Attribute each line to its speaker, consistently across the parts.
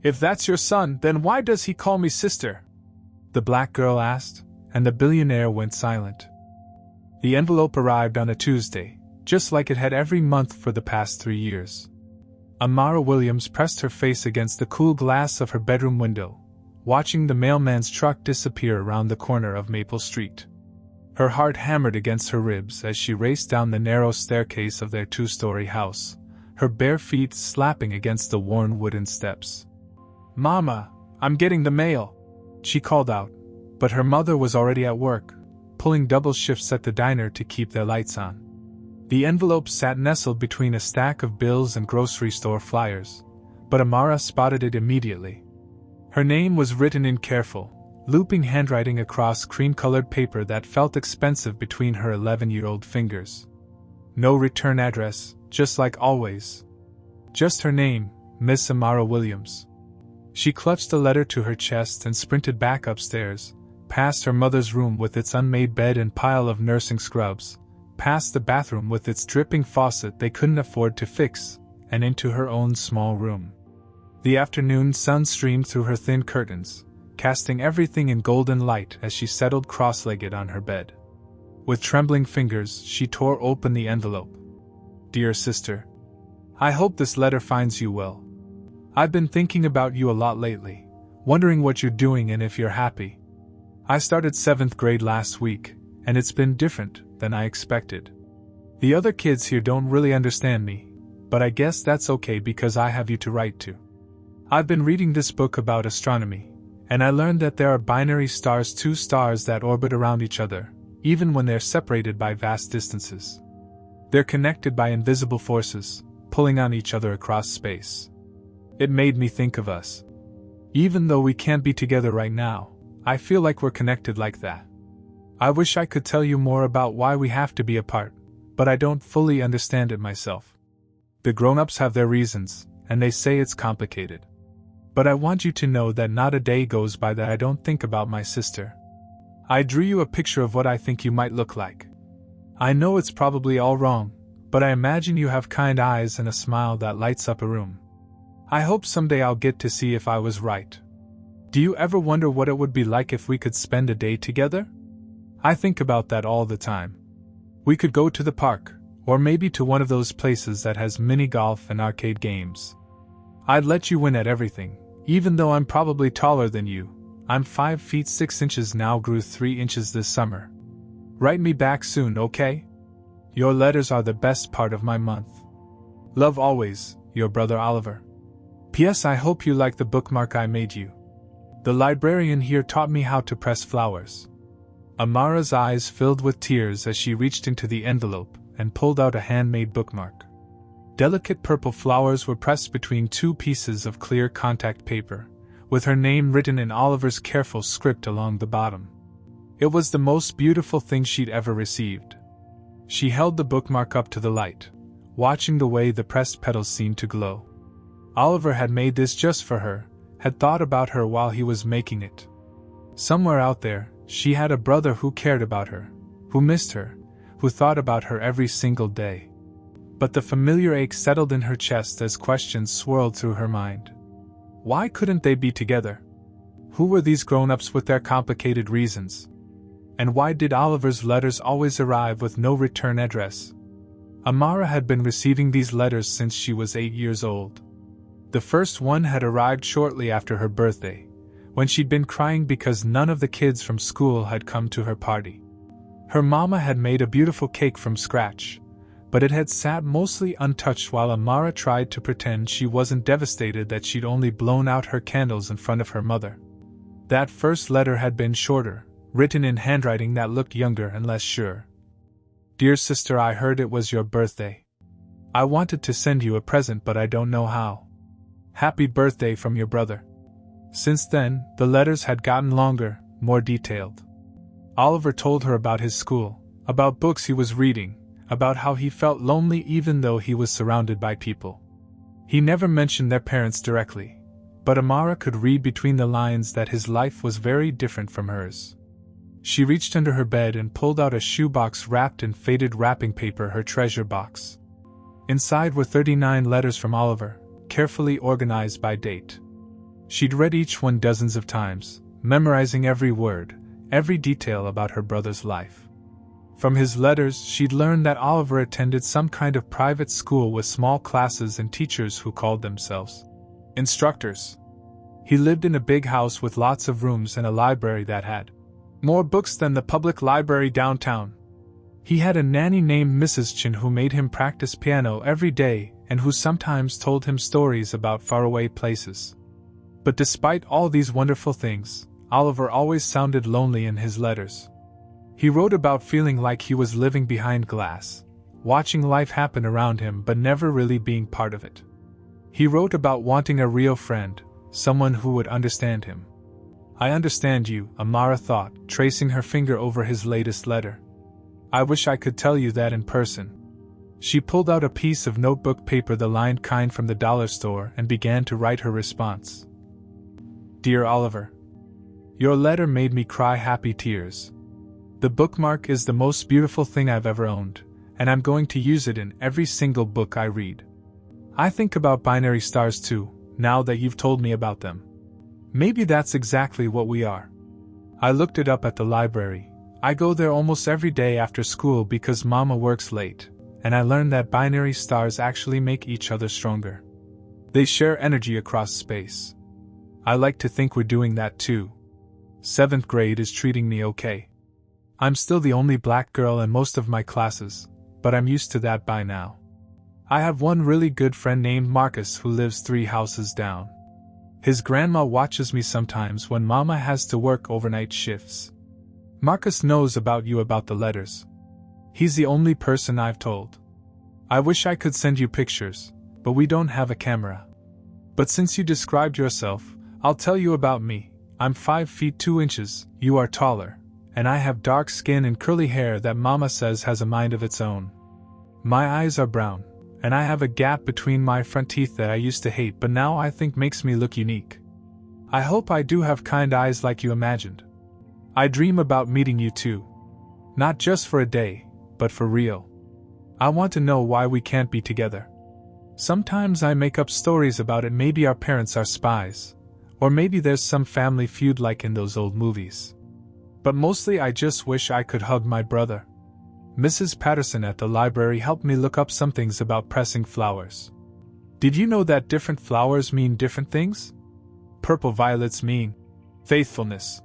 Speaker 1: If that's your son, then why does he call me sister? The black girl asked, and the billionaire went silent. The envelope arrived on a Tuesday, just like it had every month for the past 3 years. Amara Williams pressed her face against the cool glass of her bedroom window, watching the mailman's truck disappear around the corner of Maple Street. Her heart hammered against her ribs as she raced down the narrow staircase of their 2-story house, her bare feet slapping against the worn wooden steps. "Mama, I'm getting the mail," she called out, but her mother was already at work, pulling double shifts at the diner to keep their lights on. The envelope sat nestled between a stack of bills and grocery store flyers, but Amara spotted it immediately. Her name was written in careful, looping handwriting across cream-colored paper that felt expensive between her 11-year-old fingers. No return address, just like always. Just her name, Miss Amara Williams. She clutched the letter to her chest and sprinted back upstairs, past her mother's room with its unmade bed and pile of nursing scrubs, past the bathroom with its dripping faucet they couldn't afford to fix, and into her own small room. The afternoon sun streamed through her thin curtains, casting everything in golden light as she settled cross-legged on her bed. With trembling fingers, she tore open the envelope. "Dear sister, I hope this letter finds you well. I've been thinking about you a lot lately, wondering what you're doing and if you're happy. I started 7th grade last week, and it's been different than I expected. The other kids here don't really understand me, but I guess that's okay because I have you to write to. I've been reading this book about astronomy, and I learned that there are binary stars, 2 stars that orbit around each other, even when they're separated by vast distances. They're connected by invisible forces, pulling on each other across space. It made me think of us. Even though we can't be together right now, I feel like we're connected like that. I wish I could tell you more about why we have to be apart, but I don't fully understand it myself. The grown-ups have their reasons, and they say it's complicated. But I want you to know that not a day goes by that I don't think about my sister. I drew you a picture of what I think you might look like. I know it's probably all wrong, but I imagine you have kind eyes and a smile that lights up a room. I hope someday I'll get to see if I was right. Do you ever wonder what it would be like if we could spend a day together? I think about that all the time. We could go to the park, or maybe to one of those places that has mini golf and arcade games. I'd let you win at everything, even though I'm probably taller than you. I'm 5 feet 6 inches now, grew 3 inches this summer. Write me back soon, okay? Your letters are the best part of my month. Love always, your brother Oliver. P.S. I hope you like the bookmark I made you. The librarian here taught me how to press flowers. Amara's eyes filled with tears as she reached into the envelope and pulled out a handmade bookmark. Delicate purple flowers were pressed between 2 pieces of clear contact paper, with her name written in Oliver's careful script along the bottom. It was the most beautiful thing she'd ever received. She held the bookmark up to the light, watching the way the pressed petals seemed to glow. Oliver had made this just for her, had thought about her while he was making it. Somewhere out there, she had a brother who cared about her, who missed her, who thought about her every single day. But the familiar ache settled in her chest as questions swirled through her mind. Why couldn't they be together? Who were these grown-ups with their complicated reasons? And why did Oliver's letters always arrive with no return address? Amara had been receiving these letters since she was 8 years old. The first one had arrived shortly after her birthday, when she'd been crying because none of the kids from school had come to her party. Her mama had made a beautiful cake from scratch, but it had sat mostly untouched while Amara tried to pretend she wasn't devastated that she'd only blown out her candles in front of her mother. That first letter had been shorter, written in handwriting that looked younger and less sure. Dear sister, I heard it was your birthday. I wanted to send you a present, but I don't know how. Happy birthday from your brother. Since then, the letters had gotten longer, more detailed. Oliver told her about his school, about books he was reading, about how he felt lonely even though he was surrounded by people. He never mentioned their parents directly, but Amara could read between the lines that his life was very different from hers. She reached under her bed and pulled out a shoebox wrapped in faded wrapping paper, her treasure box. Inside were 39 letters from Oliver, carefully organized by date. She'd read each one dozens of times, memorizing every word, every detail about her brother's life. From his letters, she'd learned that Oliver attended some kind of private school with small classes and teachers who called themselves instructors. He lived in a big house with lots of rooms and a library that had more books than the public library downtown. He had a nanny named Mrs. Chin who made him practice piano every day and who sometimes told him stories about faraway places. But despite all these wonderful things, Oliver always sounded lonely in his letters. He wrote about feeling like he was living behind glass, watching life happen around him but never really being part of it. He wrote about wanting a real friend, someone who would understand him. I understand you, Amara thought, tracing her finger over his latest letter. I wish I could tell you that in person. She pulled out a piece of notebook paper, the lined kind from the dollar store, and began to write her response. Dear Oliver, your letter made me cry happy tears. The bookmark is the most beautiful thing I've ever owned, and I'm going to use it in every single book I read. I think about binary stars too, now that you've told me about them. Maybe that's exactly what we are. I looked it up at the library. I go there almost every day after school because Mama works late, and I learned that binary stars actually make each other stronger. They share energy across space. I like to think we're doing that too. 7th grade is treating me okay. I'm still the only black girl in most of my classes, but I'm used to that by now. I have one really good friend named Marcus who lives 3 houses down. His grandma watches me sometimes when Mama has to work overnight shifts. Marcus knows about you about the letters. He's the only person I've told. I wish I could send you pictures, but we don't have a camera. But since you described yourself, I'll tell you about me. I'm 5 feet 2 inches, you are taller, and I have dark skin and curly hair that Mama says has a mind of its own. My eyes are brown, and I have a gap between my front teeth that I used to hate but now I think makes me look unique. I hope I do have kind eyes like you imagined. I dream about meeting you too. Not just for a day, but for real. I want to know why we can't be together. Sometimes I make up stories about it, maybe our parents are spies, or maybe there's some family feud like in those old movies. But mostly I just wish I could hug my brother. Mrs. Patterson at the library helped me look up some things about pressing flowers. Did you know that different flowers mean different things? Purple violets mean faithfulness.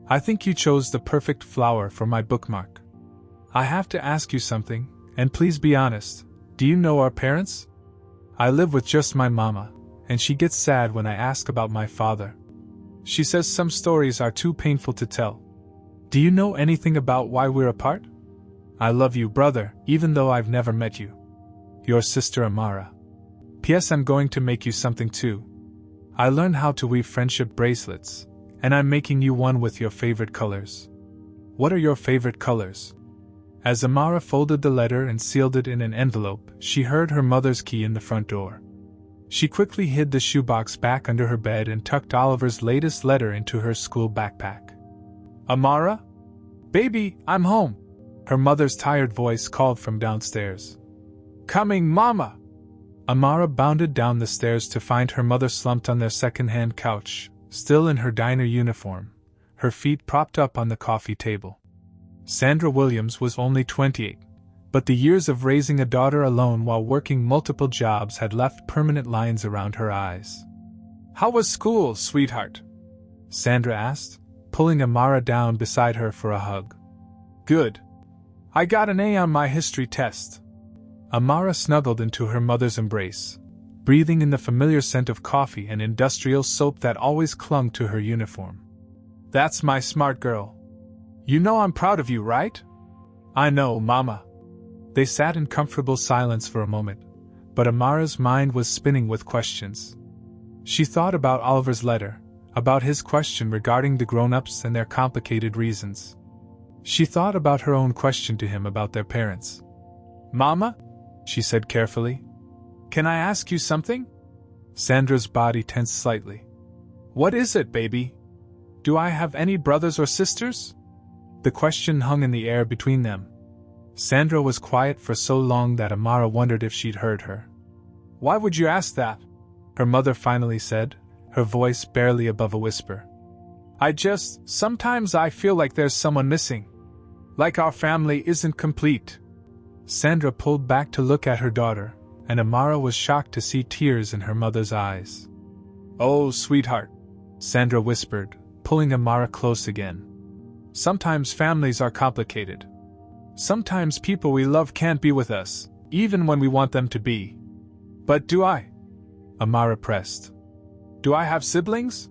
Speaker 1: I think you chose the perfect flower for my bookmark. I have to ask you something, and please be honest. Do you know our parents? I live with just my mama, and she gets sad when I ask about my father. She says some stories are too painful to tell. Do you know anything about why we're apart? I love you, brother, even though I've never met you. Your sister Amara. P.S. I'm going to make you something too. I learned how to weave friendship bracelets, and I'm making you one with your favorite colors. What are your favorite colors? As Amara folded the letter and sealed it in an envelope, she heard her mother's key in the front door. She quickly hid the shoebox back under her bed and tucked Oliver's latest letter into her school backpack. Amara? Baby, I'm home, her mother's tired voice called from downstairs. Coming, Mama! Amara bounded down the stairs to find her mother slumped on their second-hand couch, still in her diner uniform, her feet propped up on the coffee table. Sandra Williams was only 28, but the years of raising a daughter alone while working multiple jobs had left permanent lines around her eyes. How was school, sweetheart? Sandra asked, pulling Amara down beside her for a hug. Good. I got an A on my history test. Amara snuggled into her mother's embrace, breathing in the familiar scent of coffee and industrial soap that always clung to her uniform. That's my smart girl. You know I'm proud of you, right? I know, Mama. They sat in comfortable silence for a moment, but Amara's mind was spinning with questions. She thought about Oliver's letter, about his question regarding the grown-ups and their complicated reasons. She thought about her own question to him about their parents. Mama? She said carefully. Can I ask you something? Sandra's body tensed slightly. What is it, baby? Do I have any brothers or sisters? The question hung in the air between them. Sandra was quiet for so long that Amara wondered if she'd heard her. Why would you ask that? Her mother finally said, her voice barely above a whisper. Sometimes I feel like there's someone missing. Like our family isn't complete. Sandra pulled back to look at her daughter, and Amara was shocked to see tears in her mother's eyes. Oh, sweetheart, Sandra whispered, pulling Amara close again. Sometimes families are complicated. Sometimes people we love can't be with us, even when we want them to be. But do I? Amara pressed. Do I have siblings?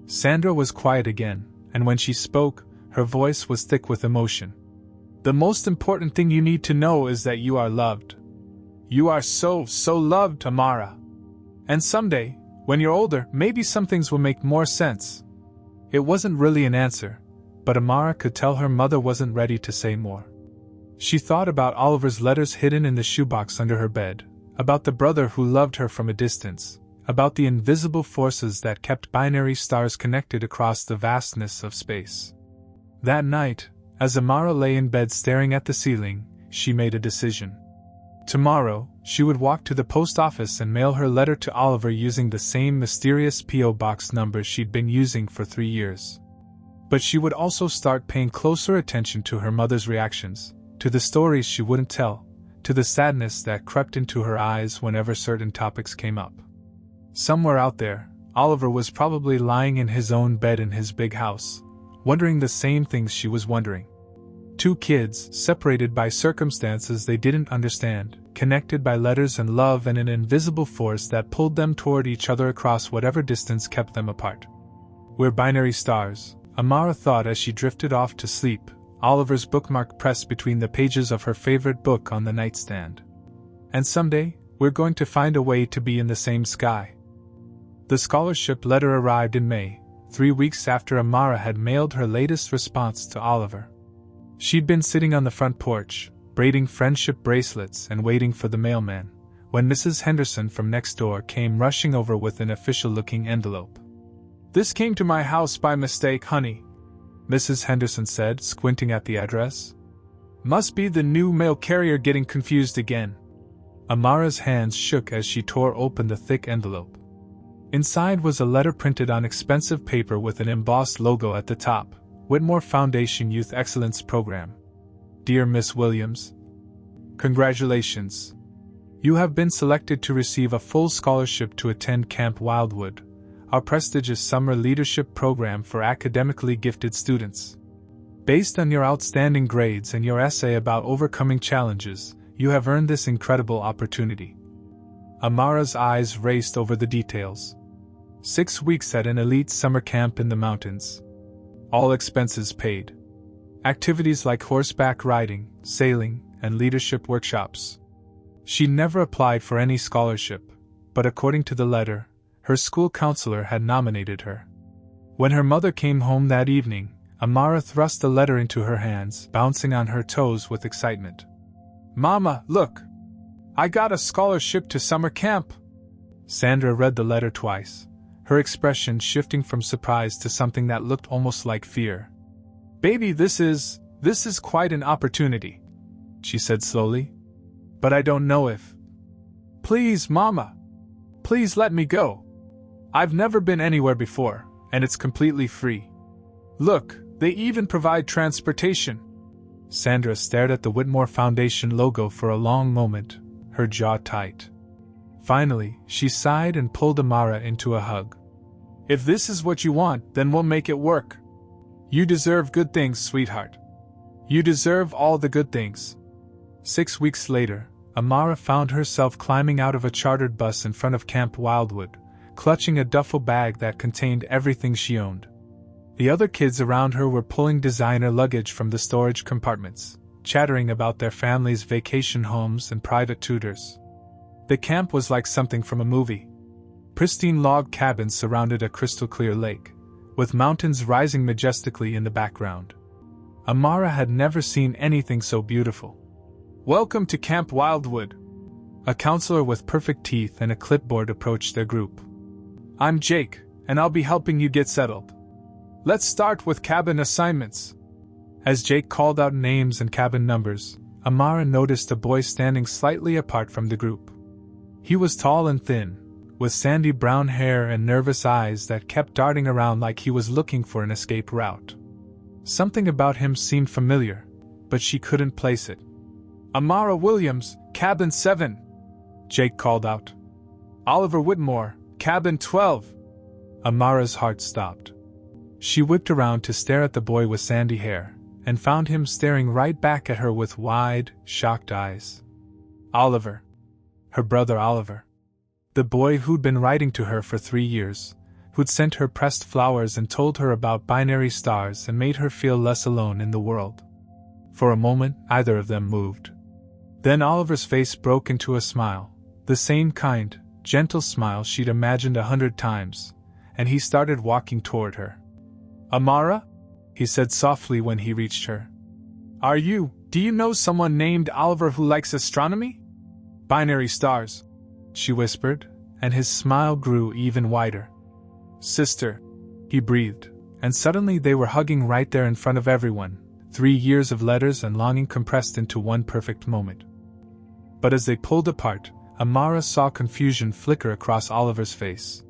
Speaker 1: Sandra was quiet again, and when she spoke, her voice was thick with emotion. The most important thing you need to know is that you are loved. You are so loved, Amara. And someday, when you're older, maybe some things will make more sense. It wasn't really an answer, but Amara could tell her mother wasn't ready to say more. She thought about Oliver's letters hidden in the shoebox under her bed, about the brother who loved her from a distance, about the invisible forces that kept binary stars connected across the vastness of space. That night, as Amara lay in bed staring at the ceiling, she made a decision. Tomorrow, she would walk to the post office and mail her letter to Oliver using the same mysterious P.O. box number she'd been using for 3 years. But she would also start paying closer attention to her mother's reactions, to the stories she wouldn't tell, to the sadness that crept into her eyes whenever certain topics came up. Somewhere out there, Oliver was probably lying in his own bed in his big house, wondering the same things she was wondering. 2 kids, separated by circumstances they didn't understand, connected by letters and love and an invisible force that pulled them toward each other across whatever distance kept them apart. We're binary stars, Amara thought as she drifted off to sleep, Oliver's bookmark pressed between the pages of her favorite book on the nightstand. And someday, we're going to find a way to be in the same sky. The scholarship letter arrived in May, 3 weeks after Amara had mailed her latest response to Oliver. She'd been sitting on the front porch, braiding friendship bracelets and waiting for the mailman, when Mrs. Henderson from next door came rushing over with an official-looking envelope. "This came to my house by mistake, honey," Mrs. Henderson said, squinting at the address. "Must be the new mail carrier getting confused again." Amara's hands shook as she tore open the thick envelope. Inside was a letter printed on expensive paper with an embossed logo at the top. Whitmore Foundation Youth Excellence Program. Dear Miss Williams, congratulations. You have been selected to receive a full scholarship to attend Camp Wildwood, our prestigious summer leadership program for academically gifted students. Based on your outstanding grades and your essay about overcoming challenges, you have earned this incredible opportunity. Amara's eyes raced over the details. 6 weeks at an elite summer camp in the mountains. All expenses paid. Activities like horseback riding, sailing, and leadership workshops. She never applied for any scholarship, but according to the letter, her school counselor had nominated her. When her mother came home that evening, Amara thrust the letter into her hands, bouncing on her toes with excitement. "Mama, look! I got a scholarship to summer camp!" Sandra read the letter twice, her expression shifting from surprise to something that looked almost like fear. "Baby, this is quite an opportunity," she said slowly. "But I don't know if... Please, Mama! Please let me go! I've never been anywhere before, and it's completely free. Look, they even provide transportation." Sandra stared at the Whitmore Foundation logo for a long moment, her jaw tight. Finally, she sighed and pulled Amara into a hug. "If this is what you want, then we'll make it work. You deserve good things, sweetheart. You deserve all the good things." 6 weeks later, Amara found herself climbing out of a chartered bus in front of Camp Wildwood, clutching a duffel bag that contained everything she owned. The other kids around her were pulling designer luggage from the storage compartments, chattering about their families' vacation homes and private tutors. The camp was like something from a movie. Pristine log cabins surrounded a crystal-clear lake, with mountains rising majestically in the background. Amara had never seen anything so beautiful. "Welcome to Camp Wildwood." A counselor with perfect teeth and a clipboard approached their group. "I'm Jake, and I'll be helping you get settled. Let's start with cabin assignments." As Jake called out names and cabin numbers, Amara noticed a boy standing slightly apart from the group. He was tall and thin, with sandy brown hair and nervous eyes that kept darting around like he was looking for an escape route. Something about him seemed familiar, but she couldn't place it. "Amara Williams, cabin 7, Jake called out. "Oliver Whitmore, cabin 12. Amara's heart stopped. She whipped around to stare at the boy with sandy hair, and found him staring right back at her with wide, shocked eyes. Oliver. Her brother Oliver. The boy who'd been writing to her for 3 years, who'd sent her pressed flowers and told her about binary stars and made her feel less alone in the world. For a moment, neither of them moved. Then Oliver's face broke into a smile, the same kind, gentle smile she'd imagined 100 times, and he started walking toward her. "Amara?" he said softly when he reached her. Do you know someone named Oliver who likes astronomy? Binary stars," she whispered, and his smile grew even wider. "Sister," he breathed, and suddenly they were hugging right there in front of everyone, 3 years of letters and longing compressed into one perfect moment. But as they pulled apart, Amara saw confusion flicker across Oliver's face.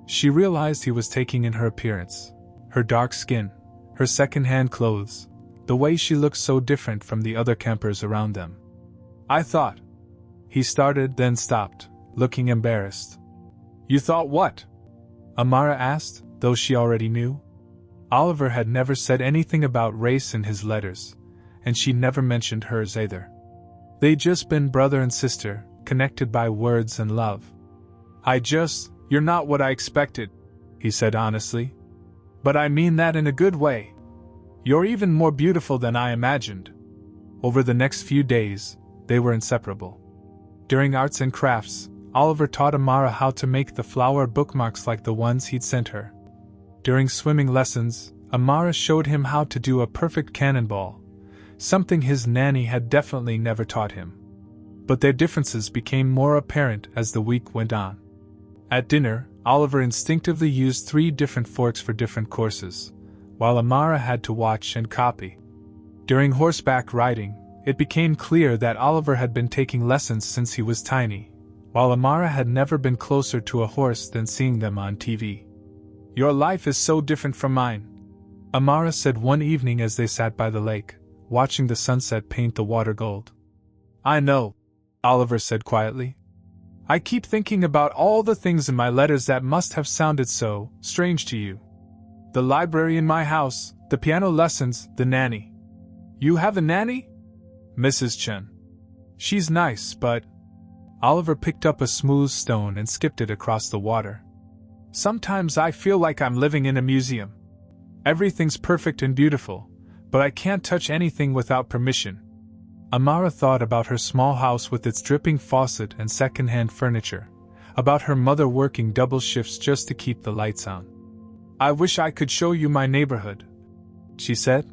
Speaker 1: She realized he was taking in her appearance, her dark skin, her second-hand clothes, the way she looked so different from the other campers around them. "I thought," he started, then stopped, looking embarrassed. "You thought what?" Amara asked, though she already knew. Oliver had never said anything about race in his letters, and she never mentioned hers either. They'd just been brother and sister, connected by words and love. "You're not what I expected," he said honestly. "But I mean that in a good way. You're even more beautiful than I imagined." Over the next few days, they were inseparable. During arts and crafts, Oliver taught Amara how to make the flower bookmarks like the ones he'd sent her. During swimming lessons, Amara showed him how to do a perfect cannonball, something his nanny had definitely never taught him. But their differences became more apparent as the week went on. At dinner, Oliver instinctively used 3 different forks for different courses, while Amara had to watch and copy. During horseback riding, it became clear that Oliver had been taking lessons since he was tiny, while Amara had never been closer to a horse than seeing them on TV. "Your life is so different from mine," Amara said one evening as they sat by the lake, watching the sunset paint the water gold. "I know," Oliver said quietly. "I keep thinking about all the things in my letters that must have sounded so strange to you. The library in my house, the piano lessons, the nanny." "You have a nanny?" "Mrs. Chen. She's nice, but—" Oliver picked up a smooth stone and skipped it across the water. "Sometimes I feel like I'm living in a museum. Everything's perfect and beautiful, but I can't touch anything without permission." Amara thought about her small house with its dripping faucet and second-hand furniture, about her mother working double shifts just to keep the lights on. "I wish I could show you my neighborhood," she said.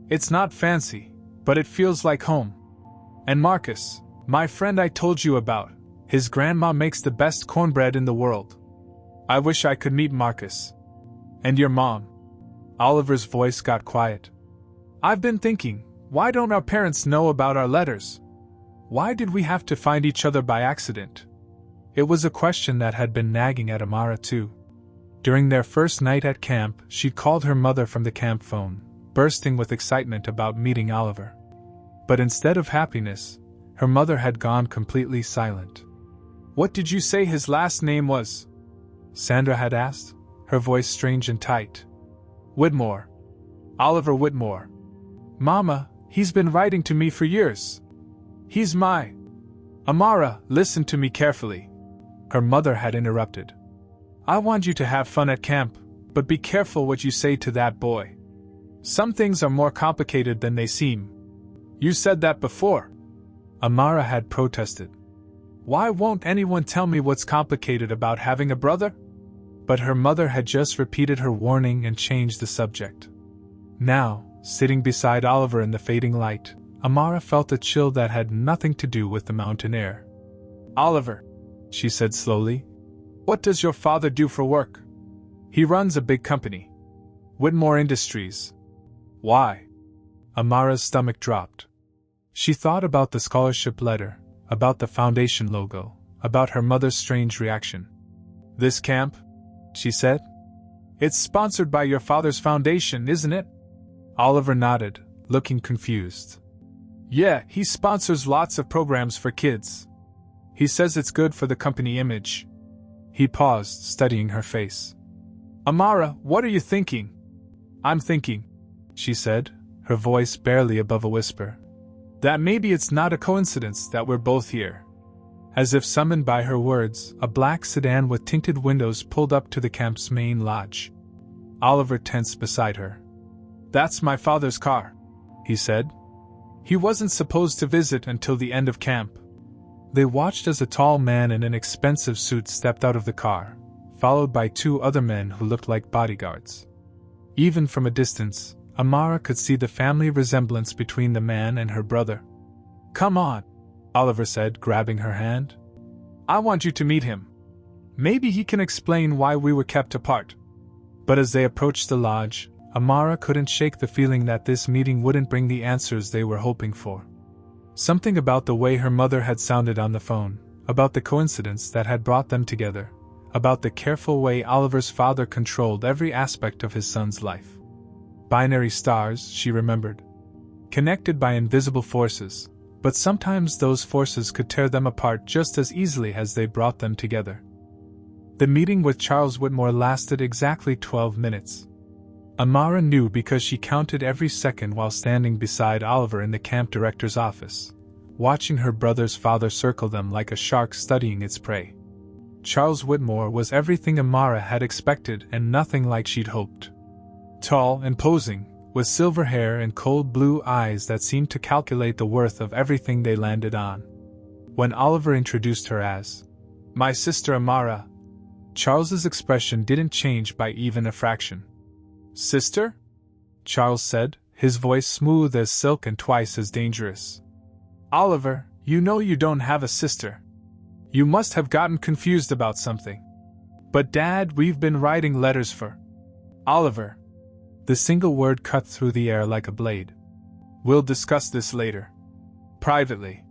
Speaker 1: "It's not fancy, but it feels like home. And Marcus, my friend I told you about, his grandma makes the best cornbread in the world. I wish I could meet Marcus. And your mom." Oliver's voice got quiet. "I've been thinking, why don't our parents know about our letters? Why did we have to find each other by accident?" It was a question that had been nagging at Amara too. During their first night at camp, she'd called her mother from the camp phone, bursting with excitement about meeting Oliver. But instead of happiness, her mother had gone completely silent. "What did you say his last name was?" Sandra had asked, her voice strange and tight. "Whitmore. Oliver Whitmore. Mama, he's been writing to me for years. He's my—" "Amara, listen to me carefully," her mother had interrupted. "I want you to have fun at camp, but be careful what you say to that boy. Some things are more complicated than they seem." "You said that before," Amara had protested. "Why won't anyone tell me what's complicated about having a brother?" But her mother had just repeated her warning and changed the subject. Now, sitting beside Oliver in the fading light, Amara felt a chill that had nothing to do with the mountain air. "Oliver," she said slowly, "what does your father do for work?" "He runs a big company. Whitmore Industries." "Why?" Amara's stomach dropped. She thought about the scholarship letter, about the foundation logo, about her mother's strange reaction. This camp? She said. It's sponsored by your father's foundation, isn't it? Oliver nodded, looking confused. Yeah, he sponsors lots of programs for kids. He says it's good for the company image. He paused, studying her face. Amara, what are you thinking? I'm thinking, she said, her voice barely above a whisper, that maybe it's not a coincidence that we're both here. As if summoned by her words, a black sedan with tinted windows pulled up to the camp's main lodge. Oliver tensed beside her. That's my father's car, he said. He wasn't supposed to visit until the end of camp. They watched as a tall man in an expensive suit stepped out of the car, followed by two other men who looked like bodyguards. Even from a distance, Amara could see the family resemblance between the man and her brother. Come on, Oliver said, grabbing her hand. I want you to meet him. Maybe he can explain why we were kept apart. But as they approached the lodge, Amara couldn't shake the feeling that this meeting wouldn't bring the answers they were hoping for. Something about the way her mother had sounded on the phone, about the coincidence that had brought them together, about the careful way Oliver's father controlled every aspect of his son's life. Binary stars, she remembered. Connected by invisible forces, but sometimes those forces could tear them apart just as easily as they brought them together. The meeting with Charles Whitmore lasted exactly 12 minutes. Amara knew because she counted every second while standing beside Oliver in the camp director's office, watching her brother's father circle them like a shark studying its prey. Charles Whitmore was everything Amara had expected and nothing like she'd hoped. Tall, imposing, with silver hair and cold blue eyes that seemed to calculate the worth of everything they landed on. When Oliver introduced her as my sister Amara, Charles's expression didn't change by even a fraction. Sister? Charles said, his voice smooth as silk and twice as dangerous. Oliver, you know you don't have a sister. You must have gotten confused about something. But Dad, we've been writing letters for Oliver. The single word cut through the air like a blade. We'll discuss this later. Privately.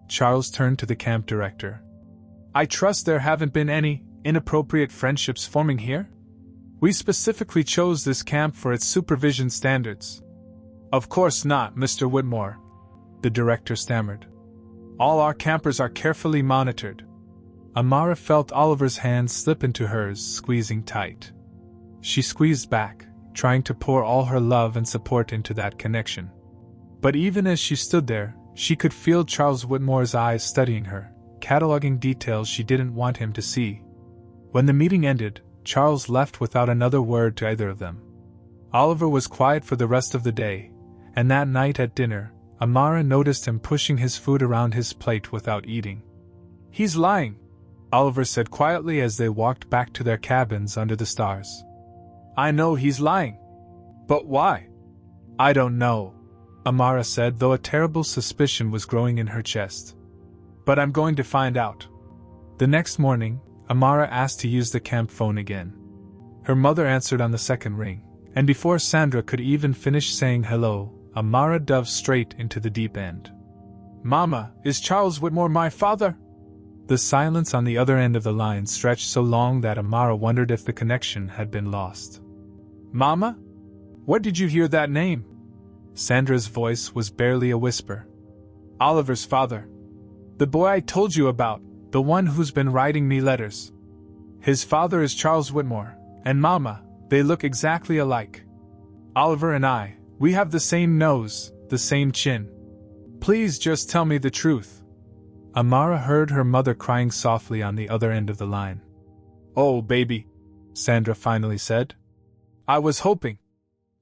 Speaker 1: Charles turned to the camp director. I trust there haven't been any inappropriate friendships forming here? We specifically chose this camp for its supervision standards. Of course not, Mr. Whitmore, the director stammered. All our campers are carefully monitored. Amara felt Oliver's hand slip into hers, squeezing tight. She squeezed back, trying to pour all her love and support into that connection. But even as she stood there, she could feel Charles Whitmore's eyes studying her, cataloging details she didn't want him to see. When the meeting ended, Charles left without another word to either of them. Oliver was quiet for the rest of the day, and that night at dinner, Amara noticed him pushing his food around his plate without eating. He's lying, Oliver said quietly as they walked back to their cabins under the stars. I know he's lying. But why? I don't know, Amara said, though a terrible suspicion was growing in her chest. But I'm going to find out. The next morning, Amara asked to use the camp phone again. Her mother answered on the second ring, and before Sandra could even finish saying hello, Amara dove straight into the deep end. Mama, is Charles Whitmore my father? The silence on the other end of the line stretched so long that Amara wondered if the connection had been lost. Mama? Where did you hear that name? Sandra's voice was barely a whisper. Oliver's father. The boy I told you about, the one who's been writing me letters. His father is Charles Whitmore, and Mama, they look exactly alike. Oliver and I, we have the same nose, the same chin. Please just tell me the truth. Amara heard her mother crying softly on the other end of the line. Oh, baby, Sandra finally said. I was hoping.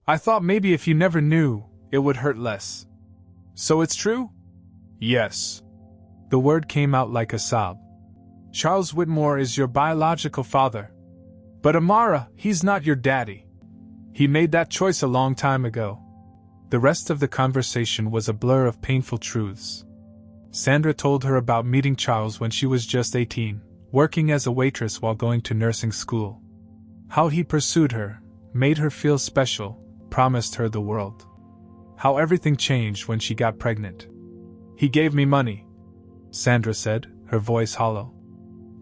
Speaker 1: I thought maybe if you never knew, it would hurt less. So it's true? Yes. The word came out like a sob. Charles Whitmore is your biological father. But Amara, he's not your daddy. He made that choice a long time ago. The rest of the conversation was a blur of painful truths. Sandra told her about meeting Charles when she was just 18, working as a waitress while going to nursing school. How he pursued her, made her feel special, promised her the world. How everything changed when she got pregnant. He gave me money, Sandra said, her voice hollow.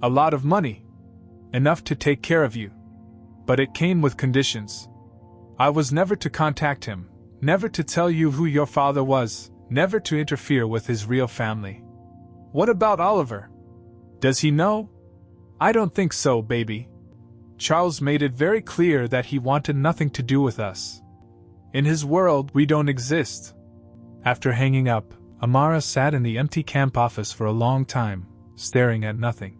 Speaker 1: A lot of money. Enough to take care of you. But it came with conditions. I was never to contact him, never to tell you who your father was, never to interfere with his real family. What about Oliver? Does he know? I don't think so, baby. Charles made it very clear that he wanted nothing to do with us. In his world, we don't exist. After hanging up, Amara sat in the empty camp office for a long time, staring at nothing.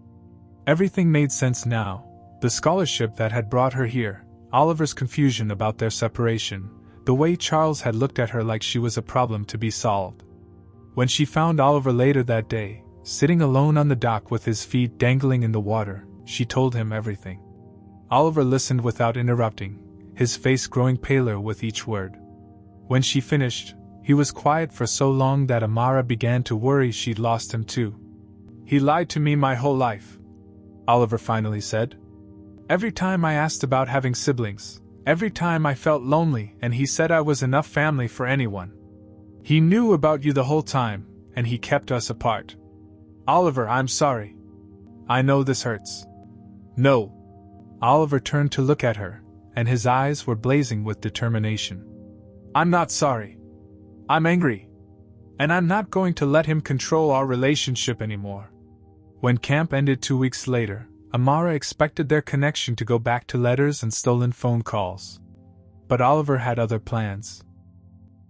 Speaker 1: Everything made sense now. The scholarship that had brought her here, Oliver's confusion about their separation, the way Charles had looked at her like she was a problem to be solved. When she found Oliver later that day, sitting alone on the dock with his feet dangling in the water, she told him everything. Oliver listened without interrupting, his face growing paler with each word. When she finished, he was quiet for so long that Amara began to worry she'd lost him too. He lied to me my whole life, Oliver finally said. Every time I asked about having siblings, every time I felt lonely, and he said I was enough family for anyone. He knew about you the whole time, and he kept us apart. Oliver, I'm sorry. I know this hurts. No. Oliver turned to look at her, and his eyes were blazing with determination. I'm not sorry. I'm angry. And I'm not going to let him control our relationship anymore. When camp ended 2 weeks later, Amara expected their connection to go back to letters and stolen phone calls. But Oliver had other plans.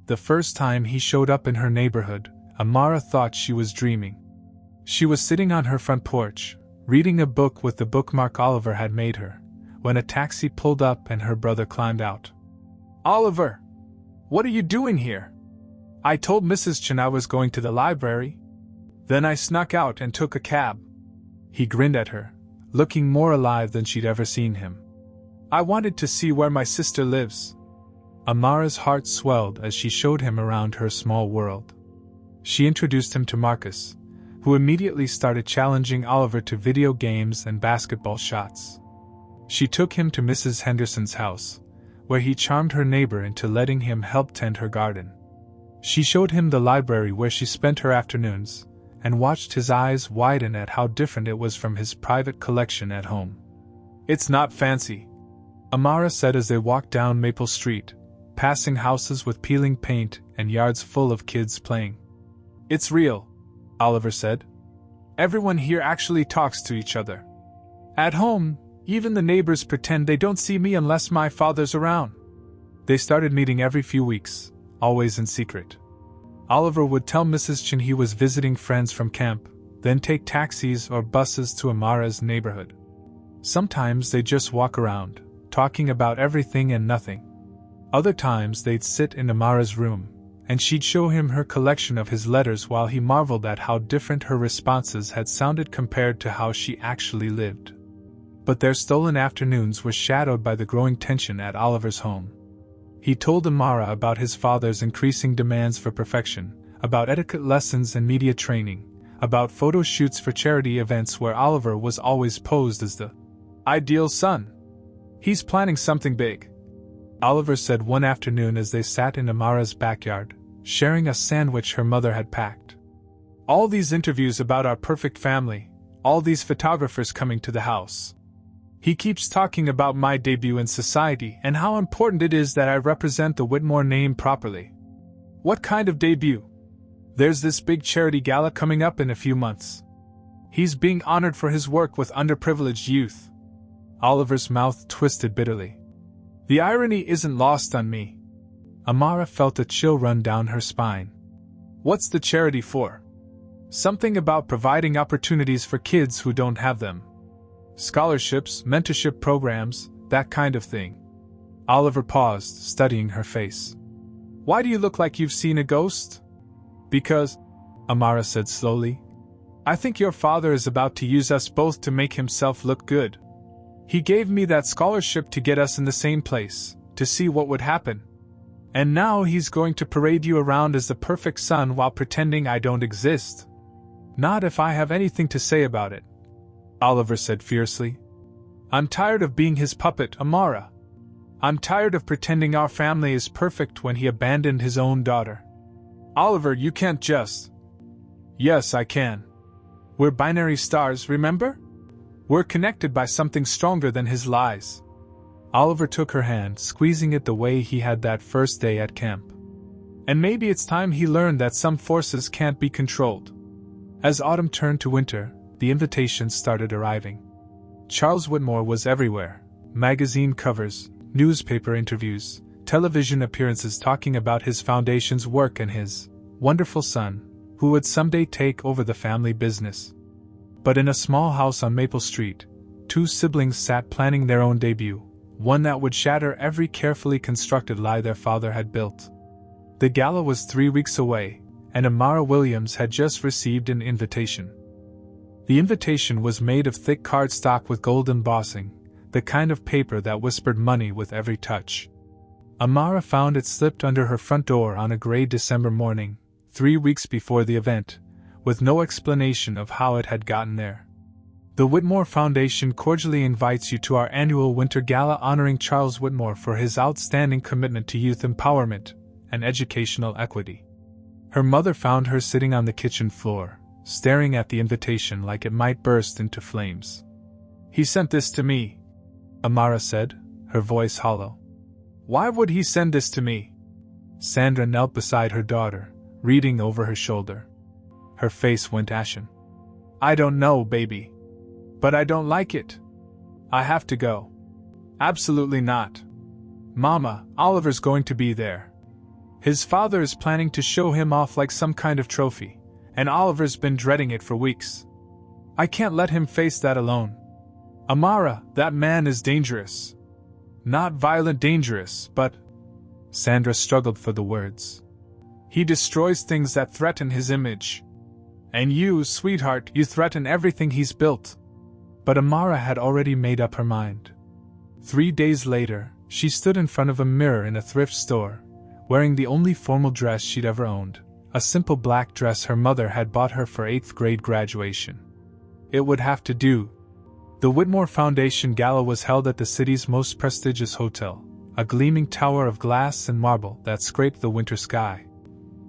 Speaker 1: The first time he showed up in her neighborhood, Amara thought she was dreaming. She was sitting on her front porch, reading a book with the bookmark Oliver had made her, when a taxi pulled up and her brother climbed out. Oliver! What are you doing here? I told Mrs. Chen I was going to the library. Then I snuck out and took a cab. He grinned at her, looking more alive than she'd ever seen him. I wanted to see where my sister lives. Amara's heart swelled as she showed him around her small world. She introduced him to Marcus, who immediately started challenging Oliver to video games and basketball shots. She took him to Mrs. Henderson's house, where he charmed her neighbor into letting him help tend her garden. She showed him the library where she spent her afternoons, and watched his eyes widen at how different it was from his private collection at home. It's not fancy, Amara said as they walked down Maple Street, passing houses with peeling paint and yards full of kids playing. It's real, Oliver said. Everyone here actually talks to each other. At home, even the neighbors pretend they don't see me unless my father's around. They started meeting every few weeks, always in secret. Oliver would tell Mrs. Chen he was visiting friends from camp, then take taxis or buses to Amara's neighborhood. Sometimes they'd just walk around, talking about everything and nothing. Other times they'd sit in Amara's room, and she'd show him her collection of his letters while he marveled at how different her responses had sounded compared to how she actually lived. But their stolen afternoons were shadowed by the growing tension at Oliver's home. He told Amara about his father's increasing demands for perfection, about etiquette lessons and media training, about photo shoots for charity events where Oliver was always posed as the ideal son. He's planning something big, Oliver said one afternoon as they sat in Amara's backyard, sharing a sandwich her mother had packed. All these interviews about our perfect family, all these photographers coming to the house. He keeps talking about my debut in society and how important it is that I represent the Whitmore name properly. What kind of debut? There's this big charity gala coming up in a few months. He's being honored for his work with underprivileged youth. Oliver's mouth twisted bitterly. The irony isn't lost on me. Amara felt a chill run down her spine. What's the charity for? Something about providing opportunities for kids who don't have them. Scholarships, mentorship programs, that kind of thing. Oliver paused, studying her face. Why do you look like you've seen a ghost? Because, Amara said slowly, I think your father is about to use us both to make himself look good. He gave me that scholarship to get us in the same place, to see what would happen. And now he's going to parade you around as the perfect son while pretending I don't exist. Not if I have anything to say about it, Oliver said fiercely. I'm tired of being his puppet, Amara. I'm tired of pretending our family is perfect when he abandoned his own daughter. Oliver, you can't just... Yes, I can. We're binary stars, remember? We're connected by something stronger than his lies. Oliver took her hand, squeezing it the way he had that first day at camp. And maybe it's time he learned that some forces can't be controlled. As autumn turned to winter, the invitations started arriving. Charles Whitmore was everywhere. Magazine covers, newspaper interviews, television appearances talking about his foundation's work and his wonderful son, who would someday take over the family business. But in a small house on Maple Street, two siblings sat planning their own debut, one that would shatter every carefully constructed lie their father had built. The gala was 3 weeks away, and Amara Williams had just received an invitation. The invitation was made of thick cardstock with gold embossing, the kind of paper that whispered money with every touch. Amara found it slipped under her front door on a gray December morning, 3 weeks before the event, with no explanation of how it had gotten there. The Whitmore Foundation cordially invites you to our annual Winter Gala honoring Charles Whitmore for his outstanding commitment to youth empowerment and educational equity. Her mother found her sitting on the kitchen floor, staring at the invitation like it might burst into flames. "He sent this to me," Amara said, her voice hollow. "Why would he send this to me?" Sandra knelt beside her daughter, reading over her shoulder. Her face went ashen. "I don't know, baby. But I don't like it. I have to go." "Absolutely not. Mama, Oliver's going to be there. His father is planning to show him off like some kind of trophy, and Oliver's been dreading it for weeks. I can't let him face that alone. Amara, that man is dangerous. Not violent dangerous, but..." Sandra struggled for the words. "He destroys things that threaten his image. And you, sweetheart, you threaten everything he's built." But Amara had already made up her mind. 3 days later, she stood in front of a mirror in a thrift store, wearing the only formal dress she'd ever owned, a simple black dress her mother had bought her for 8th grade graduation. It would have to do. The Whitmore Foundation Gala was held at the city's most prestigious hotel, a gleaming tower of glass and marble that scraped the winter sky.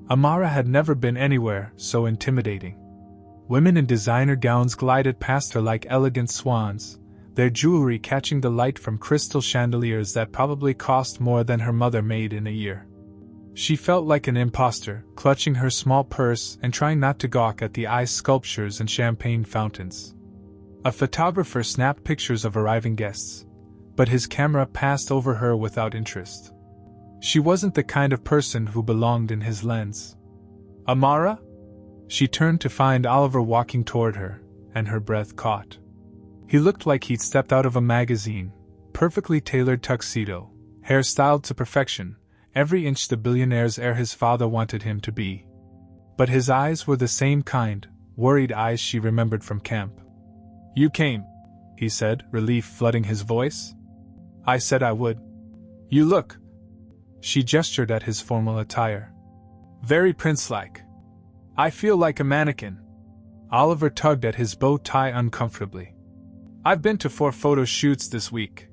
Speaker 1: Amara had never been anywhere so intimidating. Women in designer gowns glided past her like elegant swans, their jewelry catching the light from crystal chandeliers that probably cost more than her mother made in a year. She felt like an imposter, clutching her small purse and trying not to gawk at the ice sculptures and champagne fountains. A photographer snapped pictures of arriving guests, but his camera passed over her without interest. She wasn't the kind of person who belonged in his lens. "Amara?" She turned to find Oliver walking toward her, and her breath caught. He looked like he'd stepped out of a magazine, perfectly tailored tuxedo, hair styled to perfection, every inch the billionaire's heir his father wanted him to be. But his eyes were the same kind, worried eyes she remembered from camp. "You came," he said, relief flooding his voice. "I said I would. You look..." She gestured at his formal attire. "Very prince-like. I feel like a mannequin." Oliver tugged at his bow tie uncomfortably. "I've been to 4 photo shoots this week.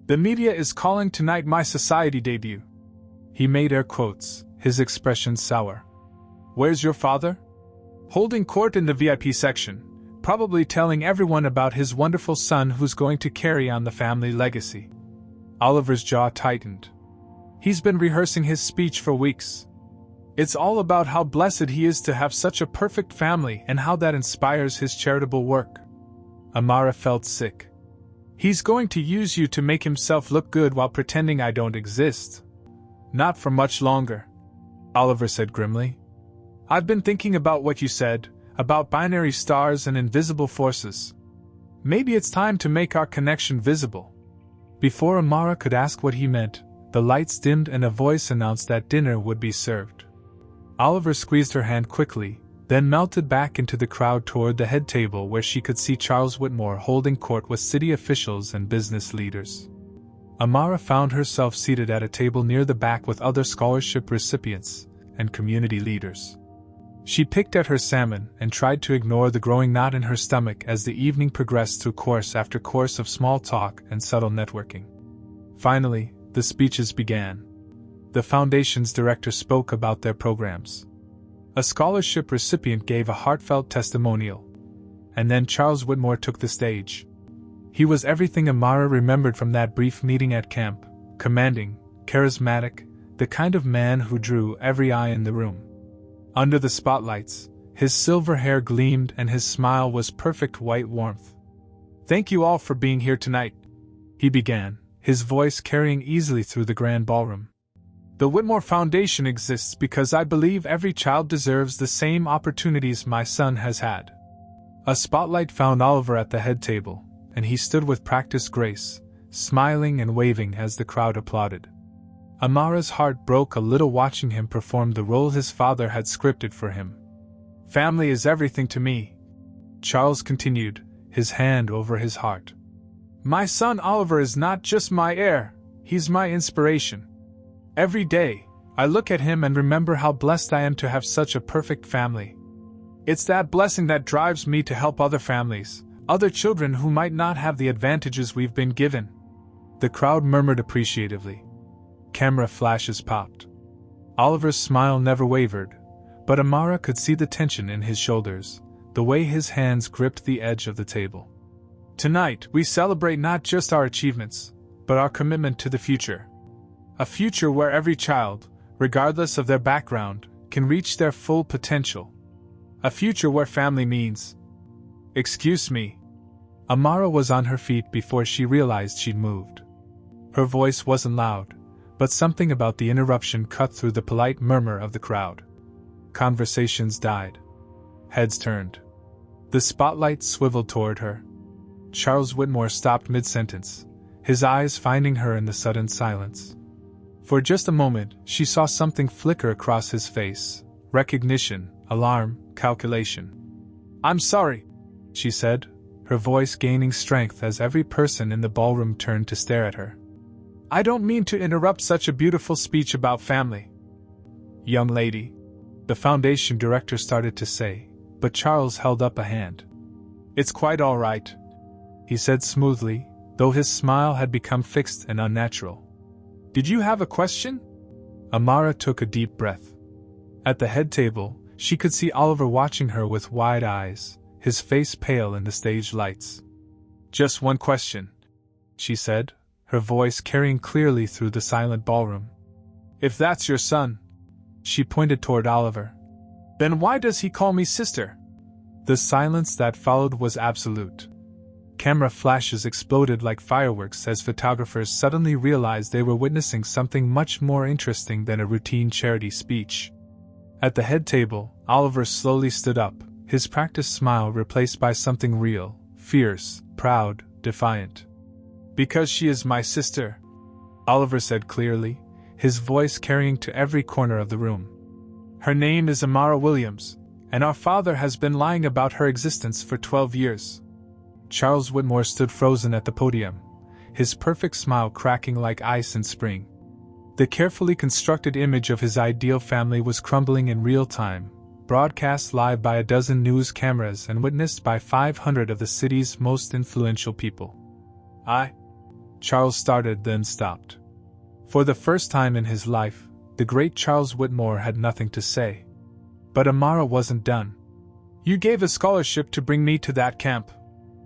Speaker 1: The media is calling tonight my society debut." He made air quotes, his expression sour. "Where's your father?" "Holding court in the VIP section, probably telling everyone about his wonderful son who's going to carry on the family legacy." Oliver's jaw tightened. "He's been rehearsing his speech for weeks. It's all about how blessed he is to have such a perfect family and how that inspires his charitable work." Amara felt sick. "He's going to use you to make himself look good while pretending I don't exist." "Not for much longer," Oliver said grimly. "I've been thinking about what you said, about binary stars and invisible forces. Maybe it's time to make our connection visible." Before Amara could ask what he meant, the lights dimmed and a voice announced that dinner would be served. Oliver squeezed her hand quickly, then melted back into the crowd toward the head table where she could see Charles Whitmore holding court with city officials and business leaders. Amara found herself seated at a table near the back with other scholarship recipients and community leaders. She picked at her salmon and tried to ignore the growing knot in her stomach as the evening progressed through course after course of small talk and subtle networking. Finally, the speeches began. The foundation's director spoke about their programs. A scholarship recipient gave a heartfelt testimonial. And then Charles Whitmore took the stage, He was everything Amara remembered from that brief meeting at camp: commanding, charismatic, the kind of man who drew every eye in the room. Under the spotlights, his silver hair gleamed and his smile was perfect white warmth. "Thank you all for being here tonight," he began, his voice carrying easily through the grand ballroom. "The Whitmore Foundation exists because I believe every child deserves the same opportunities my son has had." A spotlight found Oliver at the head table, and he stood with practiced grace, smiling and waving as the crowd applauded. Amara's heart broke a little watching him perform the role his father had scripted for him. "Family is everything to me," Charles continued, his hand over his heart. "My son Oliver is not just my heir, he's my inspiration. Every day, I look at him and remember how blessed I am to have such a perfect family. It's that blessing that drives me to help other families, other children who might not have the advantages we've been given." The crowd murmured appreciatively. Camera flashes popped. Oliver's smile never wavered, but Amara could see the tension in his shoulders, the way his hands gripped the edge of the table. "Tonight, we celebrate not just our achievements, but our commitment to the future. A future where every child, regardless of their background, can reach their full potential. A future where family means—" "Excuse me." Amara was on her feet before she realized she'd moved. Her voice wasn't loud, but something about the interruption cut through the polite murmur of the crowd. Conversations died. Heads turned. The spotlight swiveled toward her. Charles Whitmore stopped mid-sentence, his eyes finding her in the sudden silence. For just a moment, she saw something flicker across his face: recognition, alarm, calculation. "I'm sorry," she said, her voice gaining strength as every person in the ballroom turned to stare at her. "I don't mean to interrupt such a beautiful speech about family." "Young lady," the foundation director started to say, but Charles held up a hand. "It's quite all right," he said smoothly, though his smile had become fixed and unnatural. "Did you have a question?" Amara took a deep breath. At the head table, she could see Oliver watching her with wide eyes, his face pale in the stage lights. "Just one question," she said, her voice carrying clearly through the silent ballroom. "If that's your son," she pointed toward Oliver, "then why does he call me sister?" The silence that followed was absolute. Camera flashes exploded like fireworks as photographers suddenly realized they were witnessing something much more interesting than a routine charity speech. At the head table, Oliver slowly stood up, his practiced smile replaced by something real, fierce, proud, defiant. "Because she is my sister," Oliver said clearly, his voice carrying to every corner of the room. "Her name is Amara Williams, and our father has been lying about her existence for 12 years. Charles Whitmore stood frozen at the podium, his perfect smile cracking like ice in spring. The carefully constructed image of his ideal family was crumbling in real time, broadcast live by a dozen news cameras and witnessed by 500 of the city's most influential people. Charles started, then stopped. For the first time in his life, the great Charles Whitmore had nothing to say. But Amara wasn't done. "You gave a scholarship to bring me to that camp,"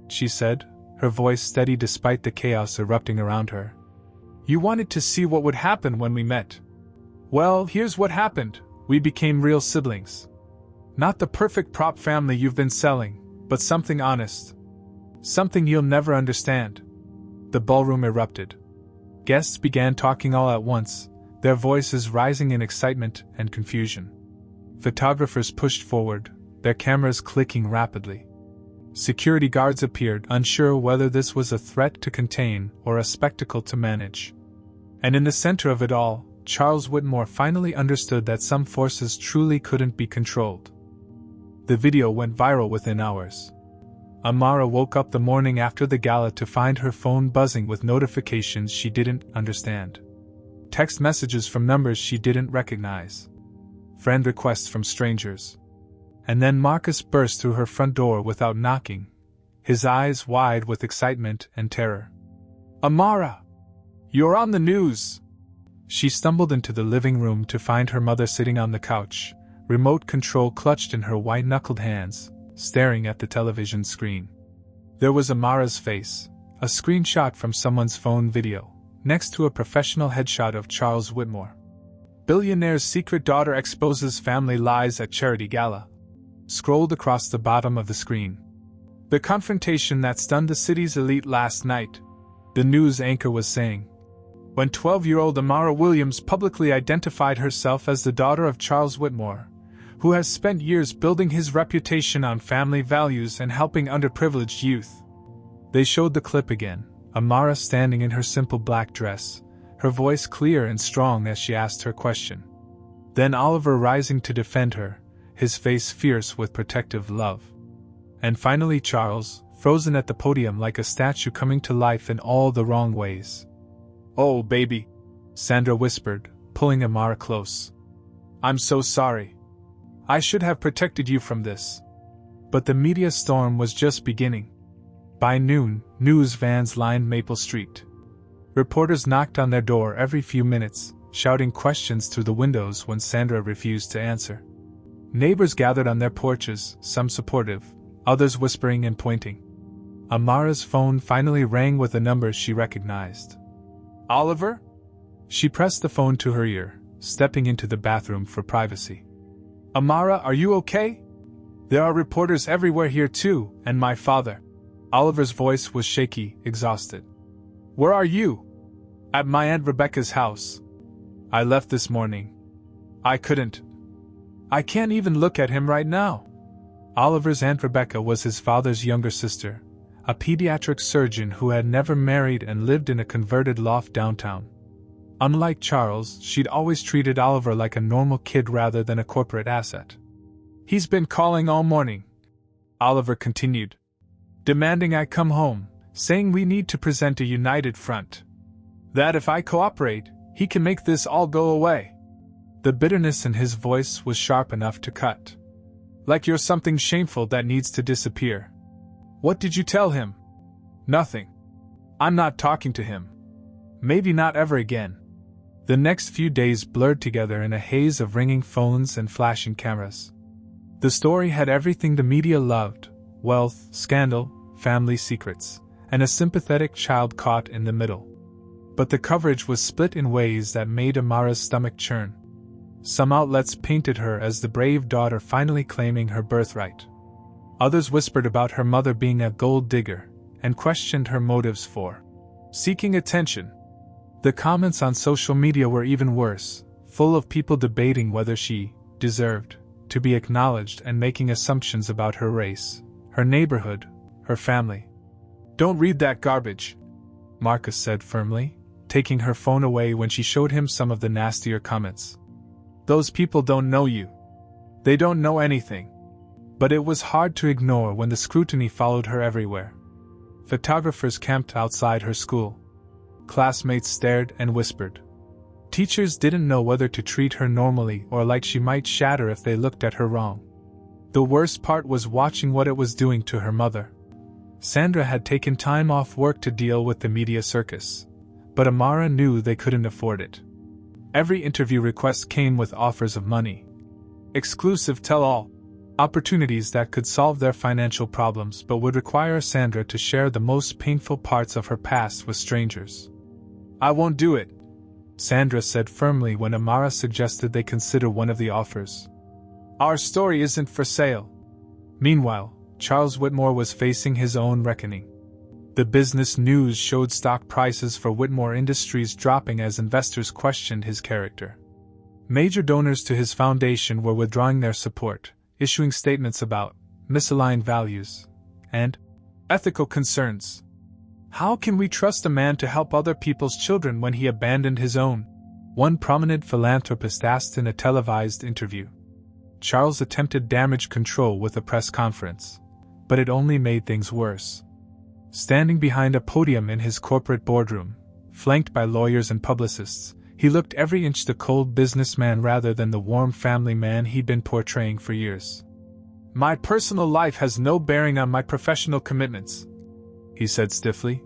Speaker 1: she said, her voice steady despite the chaos erupting around her. "You wanted to see what would happen when we met. Well, here's what happened. We became real siblings. Not the perfect prop family you've been selling, but something honest. Something you'll never understand." The ballroom erupted. Guests began talking all at once, their voices rising in excitement and confusion. Photographers pushed forward, their cameras clicking rapidly. Security guards appeared, unsure whether this was a threat to contain or a spectacle to manage. And in the center of it all, Charles Whitmore finally understood that some forces truly couldn't be controlled. The video went viral within hours. Amara woke up the morning after the gala to find her phone buzzing with notifications she didn't understand. Text messages from numbers she didn't recognize. Friend requests from strangers. And then Marcus burst through her front door without knocking, his eyes wide with excitement and terror. "Amara! You're on the news!" She stumbled into the living room to find her mother sitting on the couch, remote control clutched in her white-knuckled hands, staring at the television screen. There was Amara's face, a screenshot from someone's phone video, next to a professional headshot of Charles Whitmore. Billionaire's secret daughter exposes family lies at charity gala. Scrolled across the bottom of the screen. The confrontation that stunned the city's elite last night, the news anchor was saying. When 12-year-old Amara Williams publicly identified herself as the daughter of Charles Whitmore, who has spent years building his reputation on family values and helping underprivileged youth. They showed the clip again, Amara standing in her simple black dress, her voice clear and strong as she asked her question. Then Oliver rising to defend her, his face fierce with protective love. And finally Charles, frozen at the podium like a statue coming to life in all the wrong ways. "Oh, baby," Sandra whispered, pulling Amara close. "I'm so sorry. I should have protected you from this." But the media storm was just beginning. By noon, news vans lined Maple Street. Reporters knocked on their door every few minutes, shouting questions through the windows when Sandra refused to answer. Neighbors gathered on their porches, some supportive, others whispering and pointing. Amara's phone finally rang with a number she recognized. "Oliver?" She pressed the phone to her ear, stepping into the bathroom for privacy. "Amara, are you okay? There are reporters everywhere here too, and my father." Oliver's voice was shaky, exhausted. "Where are you?" "At my Aunt Rebecca's house. I left this morning. I couldn't. I can't even look at him right now." Oliver's Aunt Rebecca was his father's younger sister, a pediatric surgeon who had never married and lived in a converted loft downtown. Unlike Charles, she'd always treated Oliver like a normal kid rather than a corporate asset. "He's been calling all morning," Oliver continued, "demanding I come home, saying we need to present a united front. That if I cooperate, he can make this all go away." The bitterness in his voice was sharp enough to cut. "Like you're something shameful that needs to disappear." "What did you tell him?" "Nothing. I'm not talking to him. Maybe not ever again." The next few days blurred together in a haze of ringing phones and flashing cameras. The story had everything the media loved: wealth, scandal, family secrets, and a sympathetic child caught in the middle. But the coverage was split in ways that made Amara's stomach churn. Some outlets painted her as the brave daughter finally claiming her birthright. Others whispered about her mother being a gold digger, and questioned her motives for seeking attention. The comments on social media were even worse, full of people debating whether she deserved to be acknowledged and making assumptions about her race, her neighborhood, her family. "Don't read that garbage," Marcus said firmly, taking her phone away when she showed him some of the nastier comments. "Those people don't know you. They don't know anything." But it was hard to ignore when the scrutiny followed her everywhere. Photographers camped outside her school. Classmates stared and whispered. Teachers didn't know whether to treat her normally or like she might shatter if they looked at her wrong. The worst part was watching what it was doing to her mother. Sandra had taken time off work to deal with the media circus, but Amara knew they couldn't afford it. Every interview request came with offers of money, exclusive tell-all, opportunities that could solve their financial problems but would require Sandra to share the most painful parts of her past with strangers. "I won't do it," Sandra said firmly when Amara suggested they consider one of the offers. "Our story isn't for sale." Meanwhile, Charles Whitmore was facing his own reckoning. The business news showed stock prices for Whitmore Industries dropping as investors questioned his character. Major donors to his foundation were withdrawing their support, issuing statements about misaligned values and ethical concerns. "How can we trust a man to help other people's children when he abandoned his own?" one prominent philanthropist asked in a televised interview. Charles attempted damage control with a press conference, but it only made things worse. Standing behind a podium in his corporate boardroom, flanked by lawyers and publicists, he looked every inch the cold businessman rather than the warm family man he'd been portraying for years. "My personal life has no bearing on my professional commitments," he said stiffly.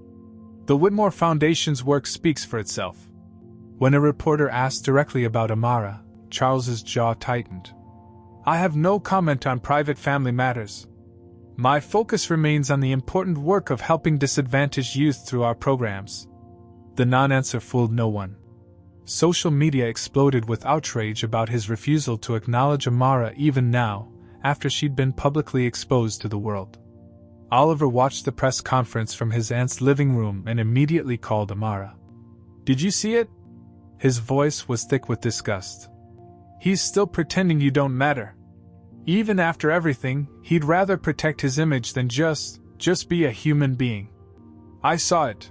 Speaker 1: "The Whitmore Foundation's work speaks for itself." When a reporter asked directly about Amara, Charles's jaw tightened. "I have no comment on private family matters." My focus remains on the important work of helping disadvantaged youth through our programs. The non-answer fooled no one. Social media exploded with outrage about his refusal to acknowledge Amara even now, after she'd been publicly exposed to the world. Oliver watched the press conference from his aunt's living room and immediately called Amara. "Did you see it?" His voice was thick with disgust. "He's still pretending you don't matter. Even after everything, he'd rather protect his image than just be a human being." "I saw it."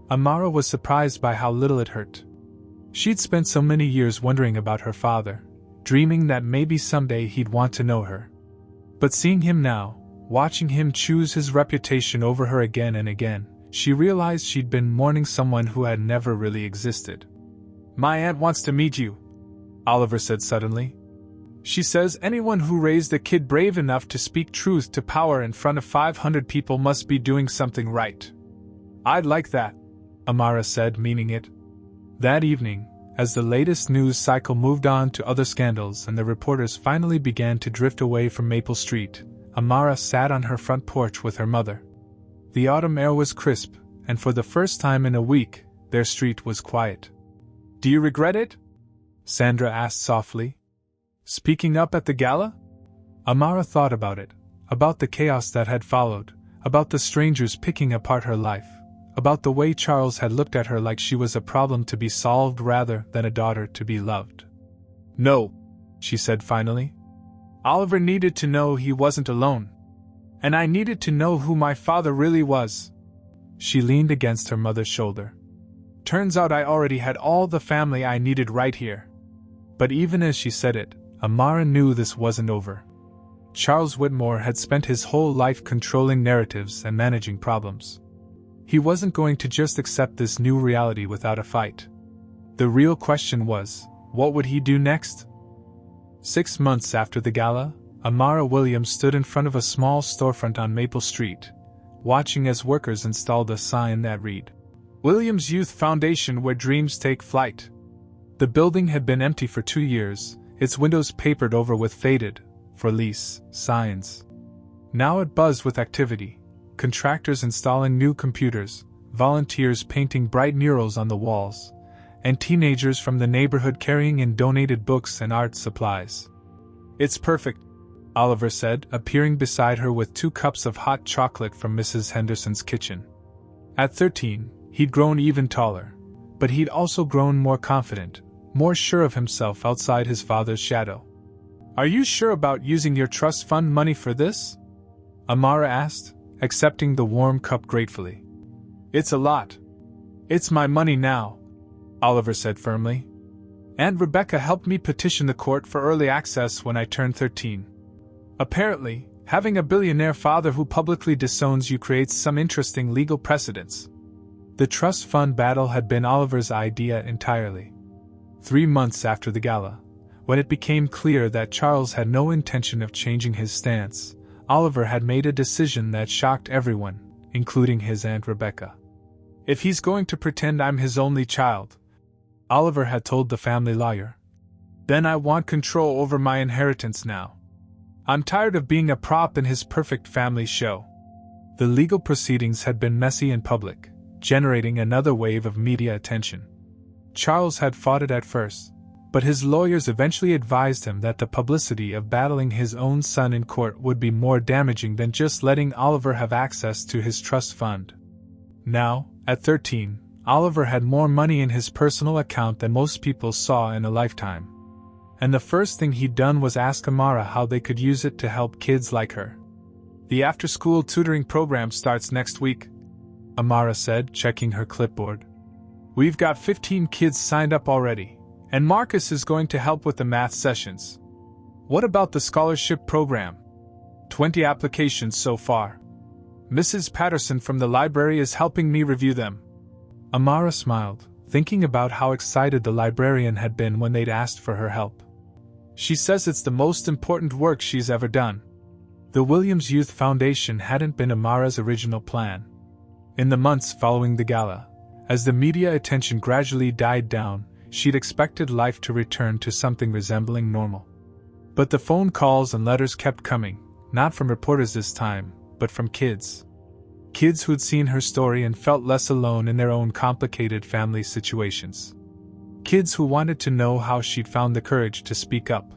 Speaker 1: Amara was surprised by how little it hurt. She'd spent so many years wondering about her father, dreaming that maybe someday he'd want to know her. But seeing him now, watching him choose his reputation over her again and again, she realized she'd been mourning someone who had never really existed. "My aunt wants to meet you," Oliver said suddenly. "She says anyone who raised a kid brave enough to speak truth to power in front of 500 people must be doing something right." "I'd like that," Amara said, meaning it. That evening, as the latest news cycle moved on to other scandals and the reporters finally began to drift away from Maple Street, Amara sat on her front porch with her mother. The autumn air was crisp, and for the first time in a week, their street was quiet. "Do you regret it?" Sandra asked softly. "Speaking up at the gala?" Amara thought about it, about the chaos that had followed, about the strangers picking apart her life, about the way Charles had looked at her like she was a problem to be solved rather than a daughter to be loved. "No," she said finally. "Oliver needed to know he wasn't alone. And I needed to know who my father really was." She leaned against her mother's shoulder. "Turns out I already had all the family I needed right here." But even as she said it, Amara knew this wasn't over. Charles Whitmore had spent his whole life controlling narratives and managing problems. He wasn't going to just accept this new reality without a fight. The real question was, what would he do next? 6 months after the gala, Amara Williams stood in front of a small storefront on Maple Street, watching as workers installed a sign that read, "Williams Youth Foundation, where dreams take flight." The building had been empty for 2 years, its windows papered over with faded, "For lease" signs. Now it buzzed with activity. Contractors installing new computers, volunteers painting bright murals on the walls, and teenagers from the neighborhood carrying in donated books and art supplies. "It's perfect," Oliver said, appearing beside her with 2 cups of hot chocolate from Mrs. Henderson's kitchen. At 13, he'd grown even taller, but he'd also grown more confident, more sure of himself outside his father's shadow. "Are you sure about using your trust fund money for this?" Amara asked, accepting the warm cup gratefully. "It's a lot. It's my money now," Oliver said firmly. "Aunt Rebecca helped me petition the court for early access when I turned 13. Apparently, having a billionaire father who publicly disowns you creates some interesting legal precedents." The trust fund battle had been Oliver's idea entirely. 3 months after the gala, when it became clear that Charles had no intention of changing his stance, Oliver had made a decision that shocked everyone, including his Aunt Rebecca. "If he's going to pretend I'm his only child," Oliver had told the family lawyer, "then I want control over my inheritance now. I'm tired of being a prop in his perfect family show." The legal proceedings had been messy and public, generating another wave of media attention. Charles had fought it at first, but his lawyers eventually advised him that the publicity of battling his own son in court would be more damaging than just letting Oliver have access to his trust fund. Now, at 13, Oliver had more money in his personal account than most people saw in a lifetime. And the first thing he'd done was ask Amara how they could use it to help kids like her. "The after-school tutoring program starts next week," Amara said, checking her clipboard. "We've got 15 kids signed up already, and Marcus is going to help with the math sessions. What about the scholarship program? 20 applications so far. Mrs. Patterson from the library is helping me review them." Amara smiled, thinking about how excited the librarian had been when they'd asked for her help. "She says it's the most important work she's ever done." The Williams Youth Foundation hadn't been Amara's original plan. In the months following the gala, as the media attention gradually died down, she'd expected life to return to something resembling normal. But the phone calls and letters kept coming, Not from reporters this time, but from kids. Kids who'd seen her story and felt less alone in their own complicated family situations. Kids who wanted to know how she'd found the courage to speak up.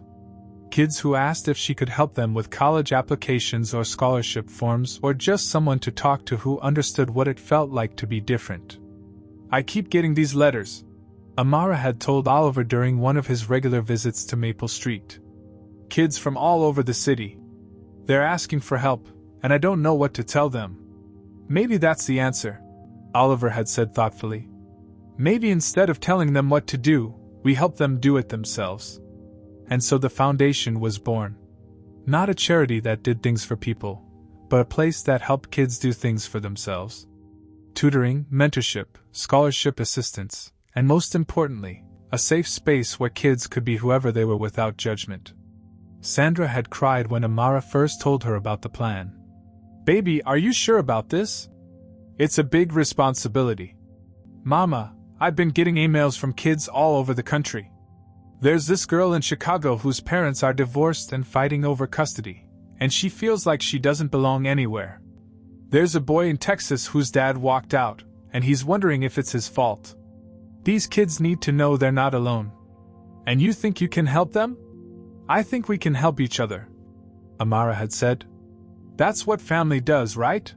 Speaker 1: Kids who asked if she could help them with college applications or scholarship forms, or just someone to talk to who understood what it felt like to be different. "I keep getting these letters," Amara had told Oliver during one of his regular visits to Maple Street. "Kids from all over the city. They're asking for help, and I don't know what to tell them." "Maybe that's the answer," Oliver had said thoughtfully. "Maybe instead of telling them what to do, we help them do it themselves." And so the foundation was born. Not a charity that did things for people, but a place that helped kids do things for themselves. Tutoring, mentorship, scholarship assistance, and most importantly, a safe space where kids could be whoever they were without judgment. Sandra had cried when Amara first told her about the plan. "Baby, are you sure about this? It's a big responsibility." "Mama, I've been getting emails from kids all over the country. There's this girl in Chicago whose parents are divorced and fighting over custody, and she feels like she doesn't belong anywhere. There's a boy in Texas whose dad walked out, and he's wondering if it's his fault. These kids need to know they're not alone. And you think you can help them?" "I think we can help each other," Amara had said. "That's what family does, right?"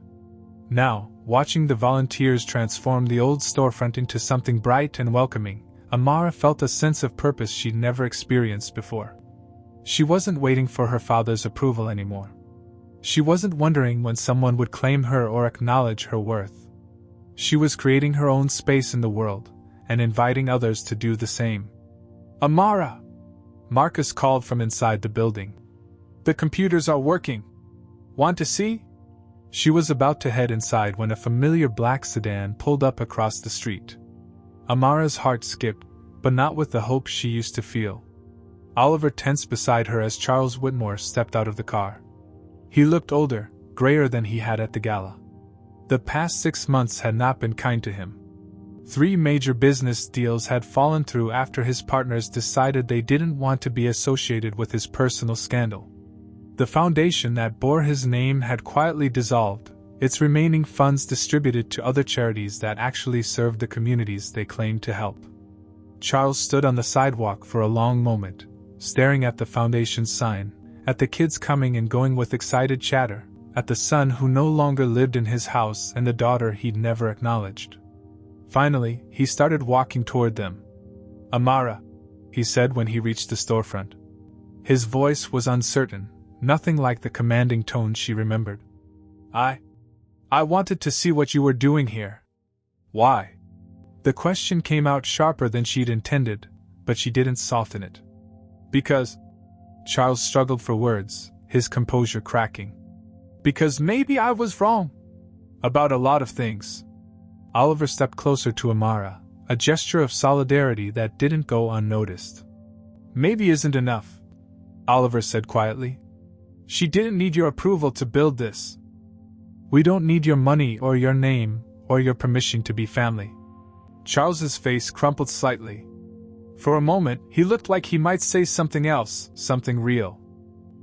Speaker 1: Now, watching the volunteers transform the old storefront into something bright and welcoming, Amara felt a sense of purpose she'd never experienced before. She wasn't waiting for her father's approval anymore. She wasn't wondering when someone would claim her or acknowledge her worth. She was creating her own space in the world, and inviting others to do the same. "Amara!" Marcus called from inside the building. "The computers are working. Want to see?" She was about to head inside when a familiar black sedan pulled up across the street. Amara's heart skipped, but not with the hope she used to feel. Oliver tensed beside her as Charles Whitmore stepped out of the car. He looked older, grayer than he had at the gala. The past 6 months had not been kind to him. 3 major business deals had fallen through after his partners decided they didn't want to be associated with his personal scandal. The foundation that bore his name had quietly dissolved, its remaining funds distributed to other charities that actually served the communities they claimed to help. Charles stood on the sidewalk for a long moment, staring at the foundation's sign, at the kids coming and going with excited chatter, at the son who no longer lived in his house and the daughter he'd never acknowledged. Finally, he started walking toward them. "Amara," he said when he reached the storefront. His voice was uncertain, nothing like the commanding tone she remembered. I wanted to see what you were doing here." "Why?" The question came out sharper than she'd intended, but she didn't soften it. "Because..." Charles struggled for words, his composure cracking. "Because maybe I was wrong. About a lot of things." Oliver stepped closer to Amara, a gesture of solidarity that didn't go unnoticed. "Maybe isn't enough," Oliver said quietly. "She didn't need your approval to build this. We don't need your money or your name or your permission to be family." Charles's face crumpled slightly. For a moment, he looked like he might say something else, something real.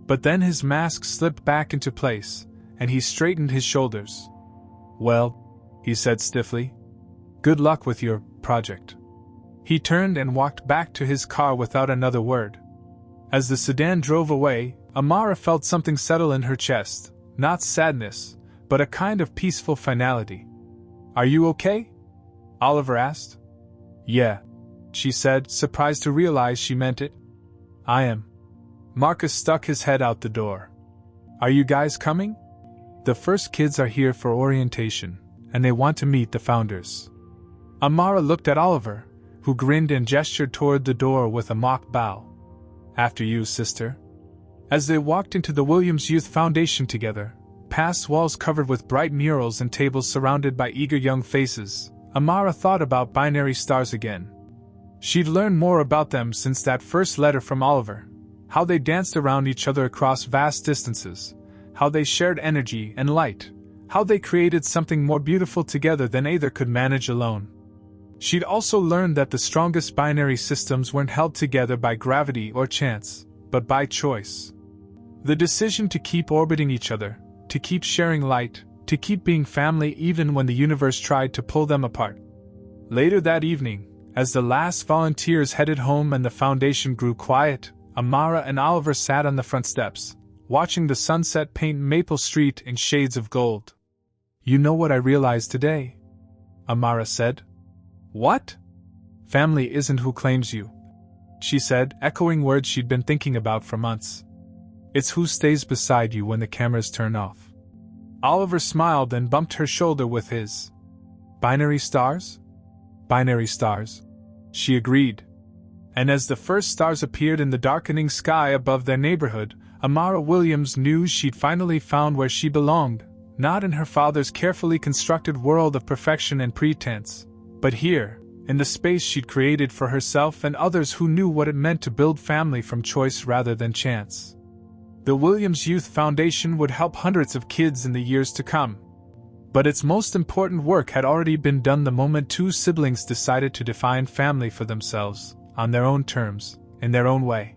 Speaker 1: But then his mask slipped back into place, and he straightened his shoulders. "Well," he said stiffly, "good luck with your project." He turned and walked back to his car without another word. As the sedan drove away, Amara felt something settle in her chest, not sadness, but a kind of peaceful finality. "Are you okay?" Oliver asked. "Yeah," she said, surprised to realize she meant it. "I am." Marcus stuck his head out the door. "Are you guys coming?" "The first kids are here for orientation, and they want to meet the founders." Amara looked at Oliver, who grinned and gestured toward the door with a mock bow. "After you, sister." As they walked into the Williams Youth Foundation together, past walls covered with bright murals and tables surrounded by eager young faces, Amara thought about binary stars again. She'd learned more about them since that first letter from Oliver, how they danced around each other across vast distances, how they shared energy and light, how they created something more beautiful together than either could manage alone. She'd also learned that the strongest binary systems weren't held together by gravity or chance, but by choice. The decision to keep orbiting each other, to keep sharing light, to keep being family even when the universe tried to pull them apart. Later that evening, as the last volunteers headed home and the foundation grew quiet, Amara and Oliver sat on the front steps, watching the sunset paint Maple Street in shades of gold. "You know what I realized today?" Amara said. "What?" "Family isn't who claims you," she said, echoing words she'd been thinking about for months. "It's who stays beside you when the cameras turn off." Oliver smiled and bumped her shoulder with his. "Binary stars?" "Binary stars," she agreed. And as the first stars appeared in the darkening sky above their neighborhood, Amara Williams knew she'd finally found where she belonged, not in her father's carefully constructed world of perfection and pretense, but here, in the space she'd created for herself and others who knew what it meant to build family from choice rather than chance. The Williams Youth Foundation would help hundreds of kids in the years to come. But its most important work had already been done the moment two siblings decided to define family for themselves, on their own terms, in their own way.